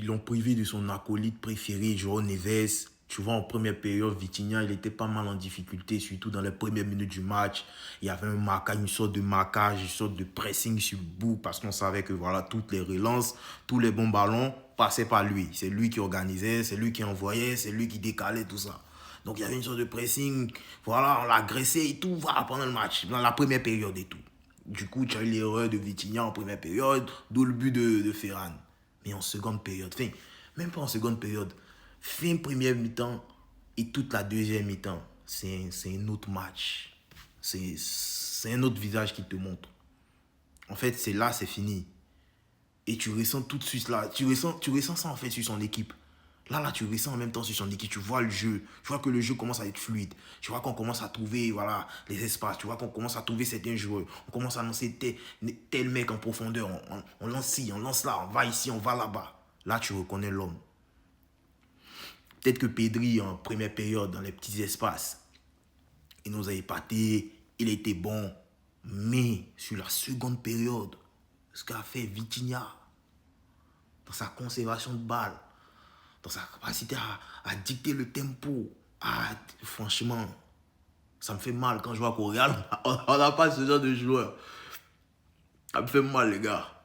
Ils l'ont privé de son acolyte préféré, João Neves. Tu vois, en première période, Vitinha, il était pas mal en difficulté, surtout dans les premières minutes du match. Il y avait un marquage, une sorte de marquage, une sorte de pressing sur le bout, parce qu'on savait que voilà, toutes les relances, tous les bons ballons passaient par lui. C'est lui qui organisait, c'est lui qui envoyait, c'est lui qui décalait tout ça. Donc il y avait une sorte de pressing, voilà, on l'agressait et tout, voilà, pendant le match, dans la première période et tout. Du coup, tu as eu l'erreur de Vitinha en première période, d'où le but de Ferran. Mais en seconde période, enfin, même pas en seconde période, fin première mi-temps et toute la deuxième mi-temps, c'est un autre match. C'est un autre visage qui te montre. En fait, c'est là, c'est fini. Et tu ressens tout de suite là, tu ressens ça en fait sur son équipe. Là, tu ressens en même temps sur son équipe, tu vois le jeu, tu vois que le jeu commence à être fluide, tu vois qu'on commence à trouver voilà, les espaces, tu vois qu'on commence à trouver certains joueurs, on commence à lancer tel mec en profondeur, on lance ci, on lance là, on va ici, on va là-bas. Là, tu reconnais l'homme. Peut-être que Pedri, en première période, dans les petits espaces, il nous a épaté, il était bon, mais sur la seconde période, ce qu'a fait Vitinha, dans sa conservation de balle, dans sa capacité à dicter le tempo. Franchement, ça me fait mal quand je vois qu'au Real, on n'a pas ce genre de joueur. Ça me fait mal, les gars.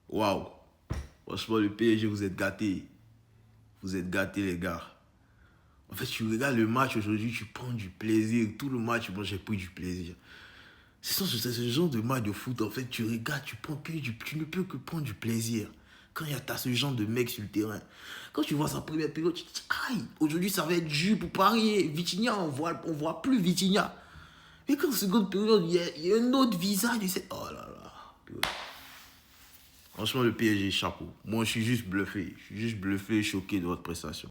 Waouh. Franchement, le PSG, vous êtes gâtés. Vous êtes gâtés, les gars. En fait, tu regardes le match aujourd'hui, tu prends du plaisir. Tout le match, moi, j'ai pris du plaisir. C'est ce genre de match de foot, en fait, tu regardes, tu ne peux que prendre du plaisir. Quand il y a ce genre de mec sur le terrain. Quand tu vois sa première période, tu te dis, aïe, aujourd'hui ça va être dur pour parier. Vitinha, on voit plus Vitinha. Mais quand seconde période, il y a un autre visage. Oh là là. Franchement, le PSG, chapeau. Moi, je suis juste bluffé. Je suis juste bluffé, choqué de votre prestation.